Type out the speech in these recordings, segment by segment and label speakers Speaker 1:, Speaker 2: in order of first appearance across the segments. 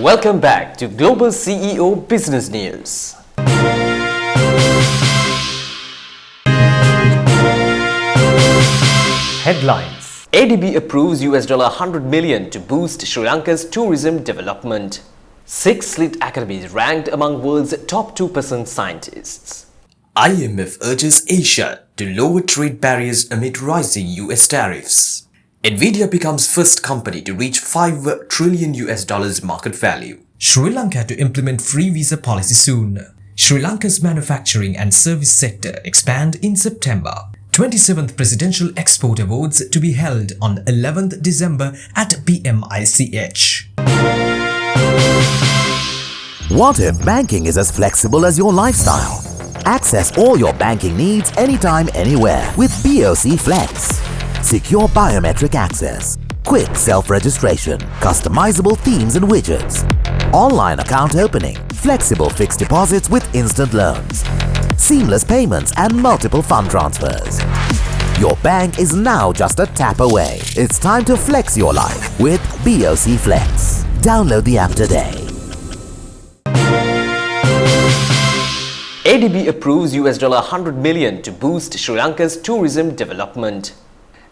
Speaker 1: Welcome back to Global CEO Business News. Headlines: ADB approves $100 million to boost Sri Lanka's tourism development. 6 elite academies ranked among world's top 2% scientists. IMF urges Asia to lower trade barriers amid rising US tariffs. Nvidia becomes first company to reach $5 trillion market value. Sri Lanka to implement free visa policy soon. Sri Lanka's manufacturing and service sector expand in September. 27th Presidential Export Awards to be held on 11th December at BMICH.
Speaker 2: What if banking is as flexible as your lifestyle? Access all your banking needs anytime, anywhere with BOC Flex. Secure biometric access, quick self-registration, customizable themes and widgets, online account opening, flexible fixed deposits with instant loans, seamless payments and multiple fund transfers. Your bank is now just a tap away. It's time to flex your life with BOC Flex. Download the app today.
Speaker 1: ADB approves $100 million to boost Sri Lanka's tourism development.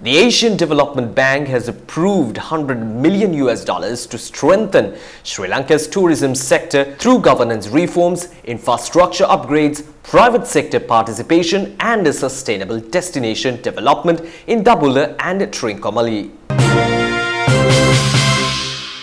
Speaker 1: The Asian Development Bank has approved $100 million to strengthen Sri Lanka's tourism sector through governance reforms, infrastructure upgrades, private sector participation and a sustainable destination development in Dabula and Trincomalee.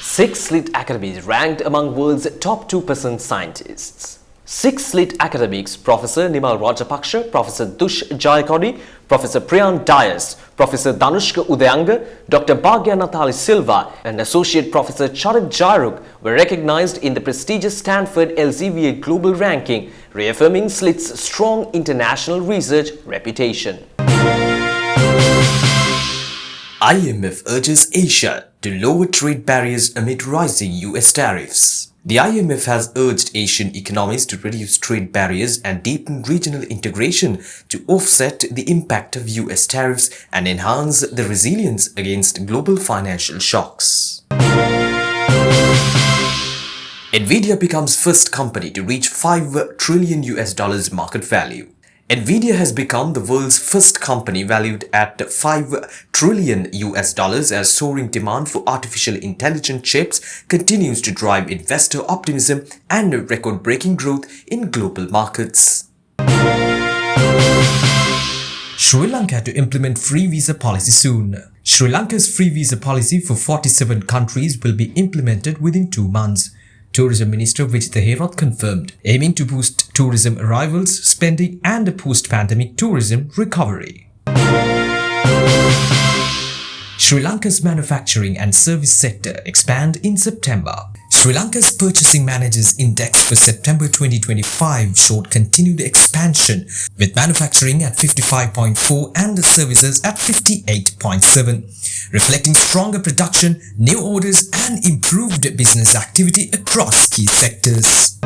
Speaker 1: 6 elite academies ranked among world's top 2% scientists. 6 elite academics, Professor Nimal Rajapaksha, Professor Dush Jayakodi, Professor Priyan Dias, Professor Danushka Udayanga, Dr. Bhagya Natali Silva and Associate Professor Charit Jairuk were recognized in the prestigious Stanford Elsevier Global Ranking, reaffirming SLIT's strong international research reputation. IMF urges Asia to lower trade barriers amid rising US tariffs. The IMF has urged Asian economies to reduce trade barriers and deepen regional integration to offset the impact of US tariffs and enhance the resilience against global financial shocks. Nvidia becomes first company to reach $5 trillion market value. Nvidia has become the world's first company valued at $5 trillion as soaring demand for artificial intelligence chips continues to drive investor optimism and record-breaking growth in global markets. Sri Lanka to implement free visa policy soon. Sri Lanka's free visa policy for 47 countries will be implemented within 2 months. Tourism Minister Vijitha Herath confirmed, aiming to boost tourism arrivals, spending and a post-pandemic tourism recovery. Sri Lanka's manufacturing and service sector expand in September. Sri Lanka's Purchasing Managers Index for September 2025 showed continued expansion, with manufacturing at 55.4 and the services at 58.7, reflecting stronger production, new orders and improved business activity across key sectors.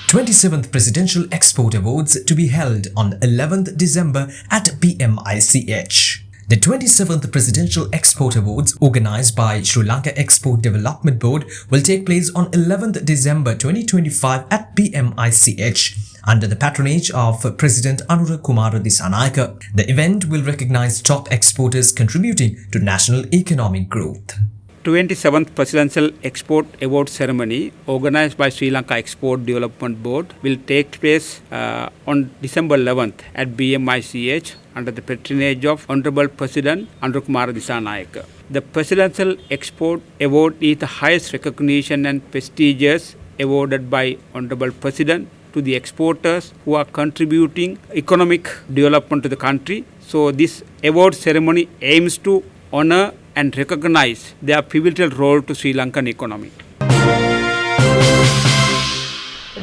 Speaker 1: 27th Presidential Export Awards to be held on 11th December at BMICH. The 27th Presidential Export Awards, organized by Sri Lanka Export Development Board, will take place on 11th December 2025 at BMICH under the patronage of President Anura Kumara Dissanayake. The event will recognize top exporters contributing to national economic growth.
Speaker 3: 27th Presidential Export Award Ceremony, organized by Sri Lanka Export Development Board, will take place on December 11th at BMICH under the patronage of Honorable President Anura Kumara Dissanayake. The Presidential Export Award is the highest recognition and prestigious awarded by Honorable President to the exporters who are contributing economic development to the country. So this award ceremony aims to honor and recognize their pivotal role to Sri Lankan economy.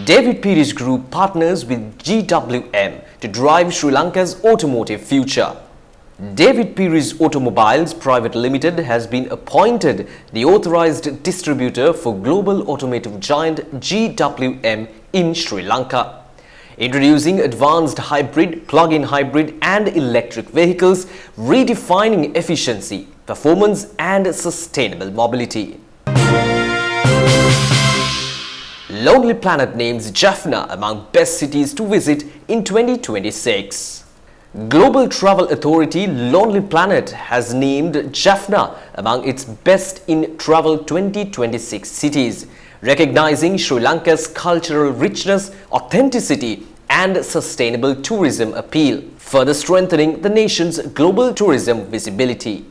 Speaker 1: David Pires Group partners with GWM to drive Sri Lanka's automotive future. David Pires Automobiles Private Limited has been appointed the authorized distributor for global automotive giant GWM in Sri Lanka. Introducing advanced hybrid, plug-in hybrid and electric vehicles, redefining efficiency, performance and sustainable mobility. Lonely Planet names Jaffna among best cities to visit in 2026. Global travel authority Lonely Planet has named Jaffna among its best in travel 2026 cities, recognizing Sri Lanka's cultural richness, authenticity, and sustainable tourism appeal, further strengthening the nation's global tourism visibility.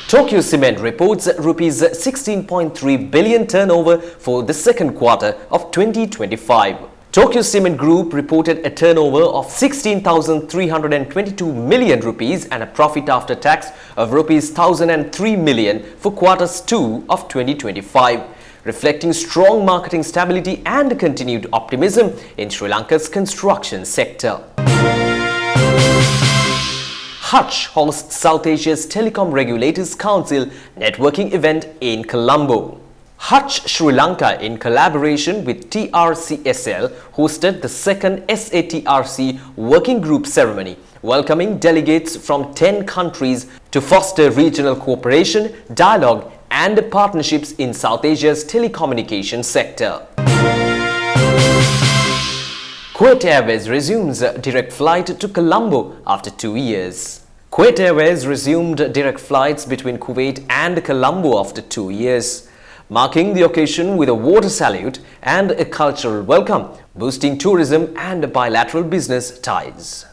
Speaker 1: Tokyo Cement reports rupees 16.3 billion turnover for the second quarter of 2025. Tokyo Cement Group reported a turnover of 16,322 million rupees and a profit after tax of rupees 1,003 million for quarters 2 of 2025, reflecting strong marketing stability and continued optimism in Sri Lanka's construction sector. Hutch hosts South Asia's Telecom Regulators Council networking event in Colombo. Hutch Sri Lanka, in collaboration with TRCSL, hosted the second SATRC working group ceremony, welcoming delegates from 10 countries to foster regional cooperation, dialogue, and partnerships in South Asia's telecommunication sector. Kuwait Airways resumes direct flight to Colombo after 2 years. Kuwait Airways resumed direct flights between Kuwait and Colombo after 2 years, marking the occasion with a water salute and a cultural welcome, boosting tourism and bilateral business ties.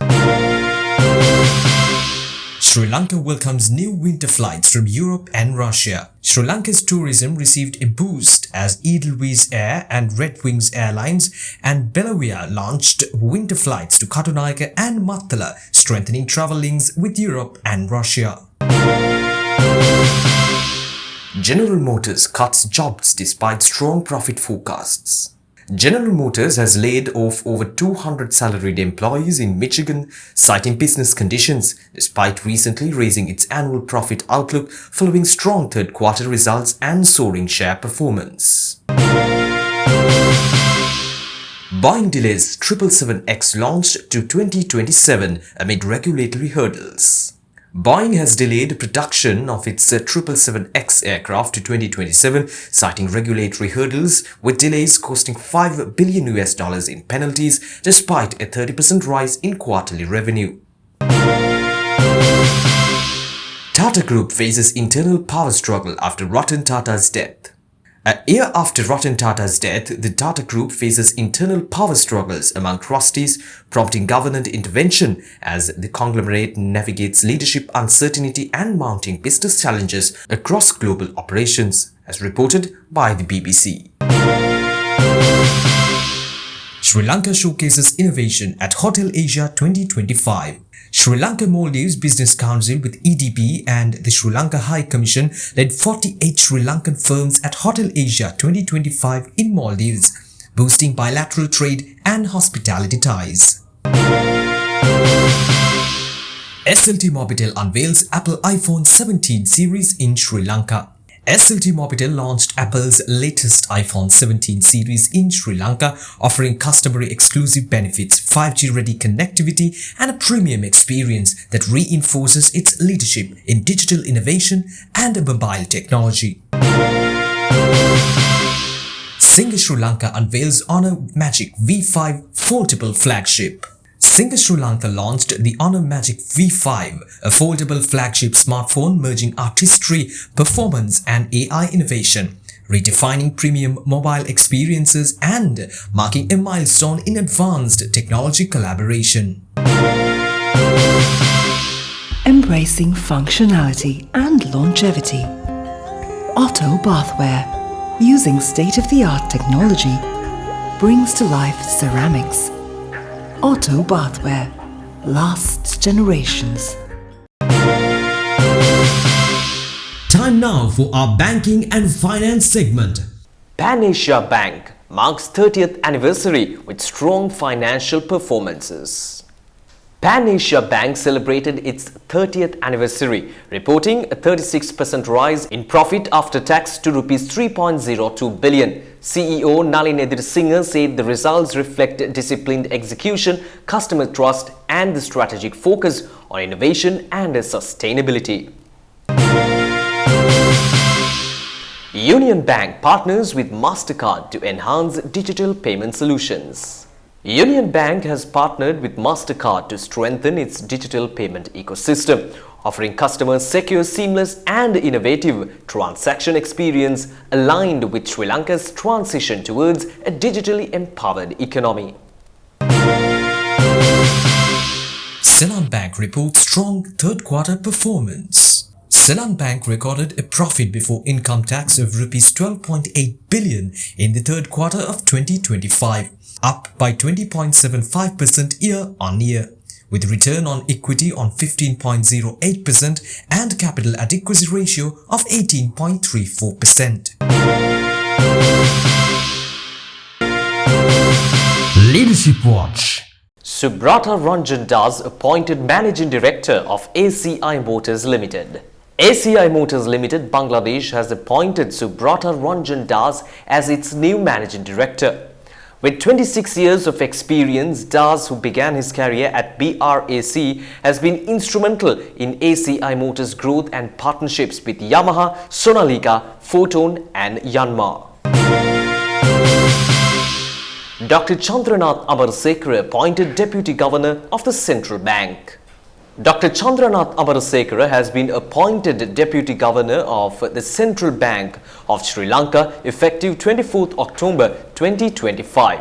Speaker 4: Sri Lanka welcomes new winter flights from Europe and Russia. Sri Lanka's tourism received a boost as Edelweiss Air and Red Wings Airlines and Belavia launched winter flights to Katunayake and Mattala, strengthening travel links with Europe and Russia.
Speaker 1: General Motors cuts jobs despite strong profit forecasts. General Motors has laid off over 200 salaried employees in Michigan, citing business conditions, despite recently raising its annual profit outlook following strong third-quarter results and soaring share performance. Boeing delays 777X launch to 2027 amid regulatory hurdles. Boeing has delayed production of its 777X aircraft to 2027, citing regulatory hurdles, with delays costing $5 billion in penalties despite a 30% rise in quarterly revenue. Tata Group faces internal power struggle after Ratan Tata's death. A year after Ratan Tata's death, the Tata Group faces internal power struggles among trustees, prompting government intervention as the conglomerate navigates leadership uncertainty and mounting business challenges across global operations, as reported by the BBC.
Speaker 4: Sri Lanka showcases innovation at Hotel Asia 2025. Sri Lanka Maldives Business Council with EDB and the Sri Lanka High Commission led 48 Sri Lankan firms at Hotel Asia 2025 in Maldives, boosting bilateral trade and hospitality ties. SLT Mobitel unveils Apple iPhone 17 series in Sri Lanka. SLT Mobitel launched Apple's latest iPhone 17 series in Sri Lanka, offering customer-exclusive benefits, 5G-ready connectivity, and a premium experience that reinforces its leadership in digital innovation and mobile technology. Singer Sri Lanka unveils Honor Magic V5 foldable flagship. Singer Sri Lanka launched the Honor Magic V5, a foldable flagship smartphone merging artistry, performance and AI innovation, redefining premium mobile experiences and marking a milestone in advanced technology collaboration.
Speaker 5: Embracing functionality and longevity. Otto Bathware, using state-of-the-art technology, brings to life ceramics. Otto Bathware lasts generations.
Speaker 4: Time now for our banking and finance segment.
Speaker 1: Pan Asia Bank marks 30th anniversary with strong financial performances. Pan Asia Bank celebrated its 30th anniversary, reporting a 36% rise in profit after tax to Rs 3.02 billion. CEO Nalin Edirasinghe said the results reflect disciplined execution, customer trust, and the strategic focus on innovation and sustainability. Union Bank partners with MasterCard to enhance digital payment solutions. Union Bank has partnered with MasterCard to strengthen its digital payment ecosystem, offering customers secure, seamless and innovative transaction experience aligned with Sri Lanka's transition towards a digitally empowered economy.
Speaker 4: Ceylon Bank reports strong third quarter performance. Ceylon Bank recorded a profit before income tax of Rs 12.8 billion in the third quarter of 2025, up by 20.75% year-on-year, with return on equity on 15.08% and capital adequacy ratio of 18.34%.
Speaker 2: Leadership Watch.
Speaker 1: Subrata Ranjan Das appointed Managing Director of ACI Motors Limited. ACI Motors Limited Bangladesh has appointed Subrata Ranjan Das as its new Managing Director. With 26 years of experience, Das, who began his career at BRAC, has been instrumental in ACI Motors' growth and partnerships with Yamaha, Sonalika, Photon and Yanmar. Dr. Chandranath Amarasekara appointed Deputy Governor of the Central Bank. Dr. Chandranath Amarasekara has been appointed Deputy Governor of the Central Bank of Sri Lanka effective 24th October 2025.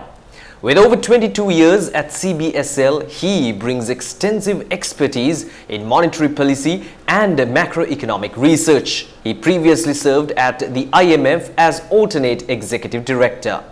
Speaker 1: With over 22 years at CBSL, he brings extensive expertise in monetary policy and macroeconomic research. He previously served at the IMF as alternate executive director.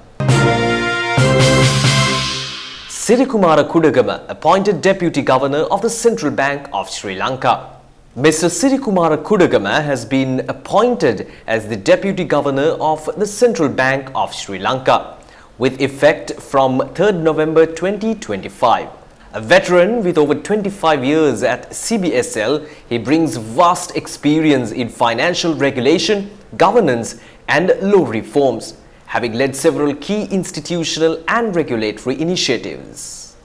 Speaker 1: Sirikumara Kudagama appointed Deputy Governor of the Central Bank of Sri Lanka. Mr. Sirikumara Kudagama has been appointed as the Deputy Governor of the Central Bank of Sri Lanka, with effect from 3rd November 2025. A veteran with over 25 years at CBSL, he brings vast experience in financial regulation, governance and law reforms, having led several key institutional and regulatory initiatives.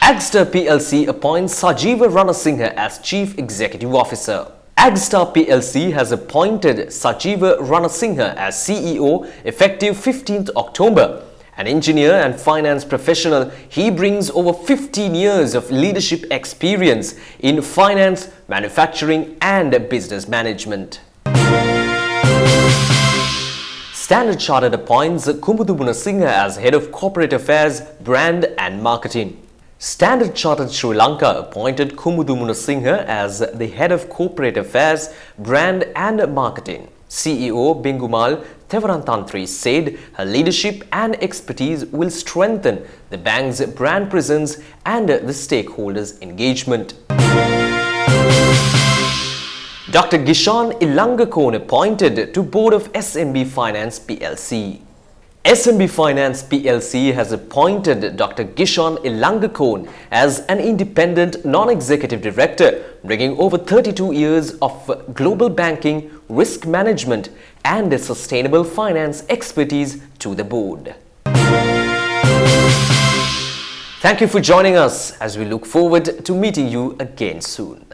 Speaker 1: Agstar PLC appoints Sajeeva Ranasinghe as Chief Executive Officer. Agstar PLC has appointed Sajeeva Ranasinghe as CEO effective 15th October. An engineer and finance professional, he brings over 15 years of leadership experience in finance, manufacturing and business management. Standard Chartered appoints Kumudu Munasinghe as Head of Corporate Affairs, Brand and Marketing. Standard Chartered Sri Lanka appointed Kumudu Munasinghe as the Head of Corporate Affairs, Brand and Marketing. CEO Bingumal Thevarantantri said her leadership and expertise will strengthen the bank's brand presence and the stakeholders' engagement. Dr. Gishan Ilangakon appointed to Board of SMB Finance PLC. SMB Finance PLC has appointed Dr. Gishan Ilangakon as an independent non-executive director, bringing over 32 years of global banking, risk management and sustainable finance expertise to the board. Thank you for joining us as we look forward to meeting you again soon.